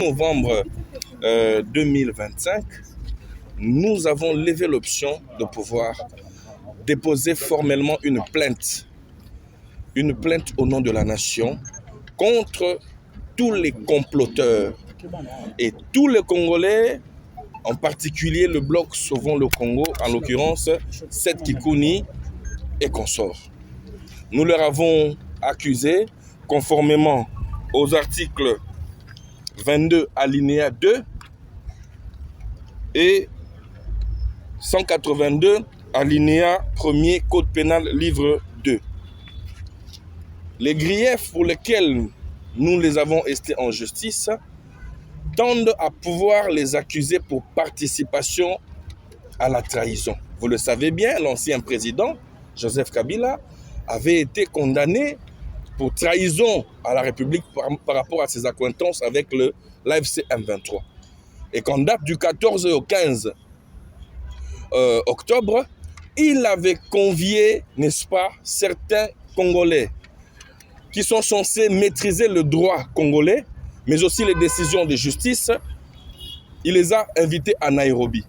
Novembre 2025, nous avons levé l'option de pouvoir déposer formellement une plainte au nom de la nation contre tous les comploteurs et tous les Congolais, en particulier le bloc Sauvons le Congo, en l'occurrence Seth Kikuni et consorts. Nous leur avons accusé, conformément aux articles 22 alinéa 2 et 182 alinéa 1er Code pénal livre 2. Les griefs pour lesquels nous les avons estés en justice tendent à pouvoir les accuser pour participation à la trahison. Vous le savez bien, l'ancien président Joseph Kabila avait été condamné pour trahison à la République par rapport à ses accointances avec l'AFC M23. Et qu'en date du 14 au 15 octobre, il avait convié, n'est-ce pas, certains Congolais qui sont censés maîtriser le droit congolais, mais aussi les décisions de justice. Il les a invités à Nairobi,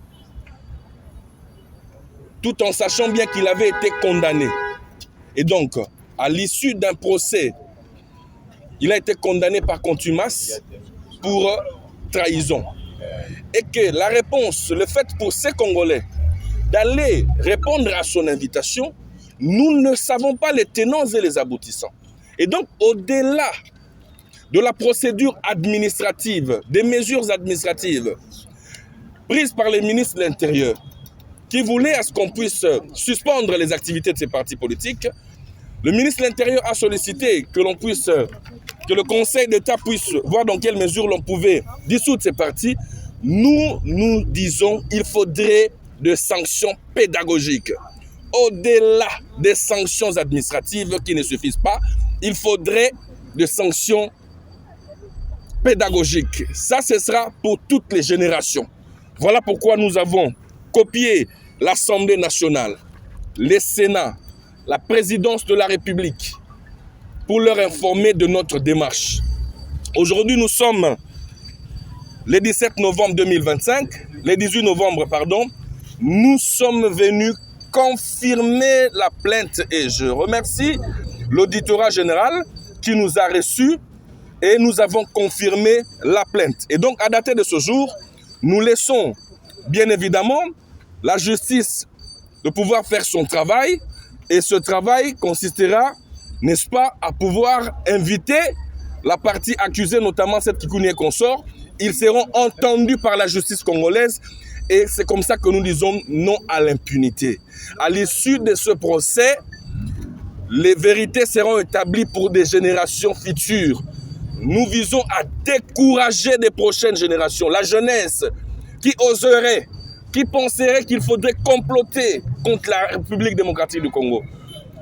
tout en sachant bien qu'il avait été condamné. Et donc, à l'issue d'un procès, il a été condamné par contumace pour trahison. Et que la réponse, le fait pour ces Congolais d'aller répondre à son invitation, nous ne savons pas les tenants et les aboutissants. Et donc, au-delà de la procédure administrative, des mesures administratives prises par les ministres de l'Intérieur, qui voulaient à ce qu'on puisse suspendre les activités de ces partis politiques, le ministre de l'Intérieur a sollicité que le Conseil d'État puisse voir dans quelle mesure l'on pouvait dissoudre ces partis. Nous disons qu'il faudrait des sanctions pédagogiques. Au-delà des sanctions administratives qui ne suffisent pas, il faudrait des sanctions pédagogiques. Ça, ce sera pour toutes les générations. Voilà pourquoi nous avons copié l'Assemblée nationale, le Sénat, la présidence de la République, pour leur informer de notre démarche. Aujourd'hui, nous sommes le 17 novembre 2025, le 18 novembre, pardon. Nous sommes venus confirmer la plainte et je remercie l'auditorat général qui nous a reçus et nous avons confirmé la plainte. Et donc, à dater de ce jour, nous laissons bien évidemment la justice de pouvoir faire son travail. Et ce travail consistera, n'est-ce pas, à pouvoir inviter la partie accusée, notamment cette Kikuni et consorts. Ils seront entendus par la justice congolaise et c'est comme ça que nous disons non à l'impunité. À l'issue de ce procès, les vérités seront établies pour des générations futures. Nous visons à décourager des prochaines générations, la jeunesse qui oserait, qui penserait qu'il faudrait comploter contre la République démocratique du Congo.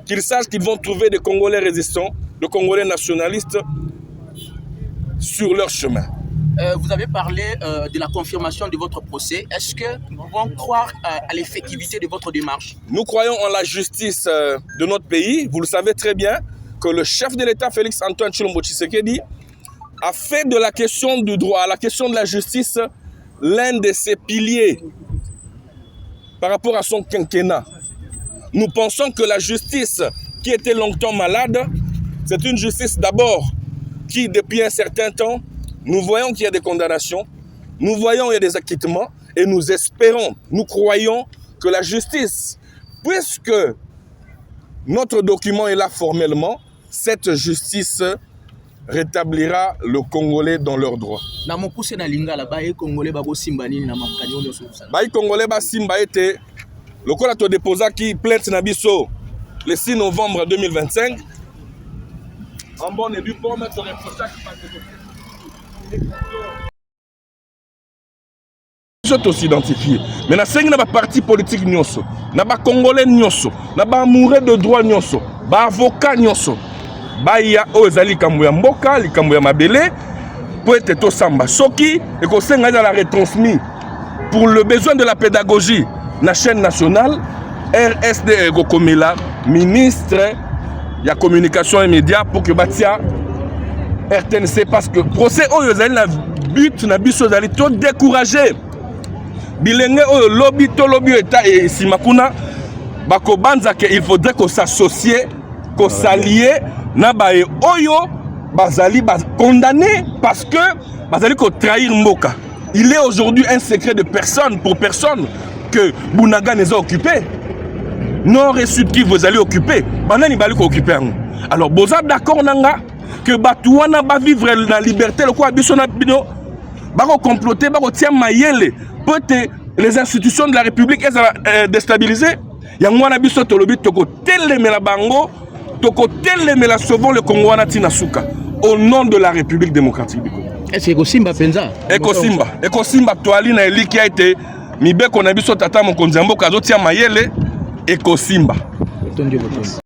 Qu'ils sachent qu'ils vont trouver des Congolais résistants, des Congolais nationalistes sur leur chemin. Vous avez parlé de la confirmation de votre procès. Est-ce que nous pouvons croire à l'effectivité de votre démarche? Nous croyons en la justice de notre pays. Vous le savez très bien que le chef de l'État, Félix Antoine Tshilombo Tshisekedi, a fait de la question du droit, la question de la justice, l'un de ses piliers par rapport à son quinquennat. Nous pensons que la justice qui était longtemps malade, c'est une justice d'abord qui, depuis un certain temps, nous voyons qu'il y a des condamnations, nous voyons qu'il y a des acquittements et nous espérons, nous croyons que la justice, puisque notre document est là formellement, cette justice rétablira le Congolais dans leurs droits. Congolais Simba était le col a déposé qui plainte Nabiso le 6 novembre 2025. En bonne et due forme, sur les prochains qui s'identifier. Mais na sengi na ba parti politique nyonso, na ba Congolais nyonso, na ba amoureux de droit nyonso, ba avocat nyonso, ba ya ozali kambo ya mboka, likambo ya mabele, pour être to samba. Soki et ko senga za la retransmis pour le besoin de la pédagogie. La chaîne nationale, RSD Gokomela, ministre de la communication et médias pour que Batia RTNC parce que procès Oyozali but na biso ezali to décourager bilenge oyo lobby to lobby état et simakuna bakobanza que il faudrait qu'on s'associe qu'on s'allie na bae oyo bazali condamné parce que bazali ko trahir mboka. Il est aujourd'hui un secret de personne pour personne que Bounaga n'est pas occupé. Nord et Sud qui vous allez occuper. Banani bali ko occuper. Alors boza d'accord nanga que Batouana va vivre la liberté le quoi bisona bino ba ko comploter ba ko tia mayele peut les institutions de la République elles déstabiliser. Yango na biso tolobi toko telemela bango toko telemela sauvons le Congo na tinasuka au nom de la République démocratique du Congo. Est-ce que Simba penza? Eko Simba toali na eli qui a été mibeko na biso tata mokonzi mboka zo tia mayele Eko Simba.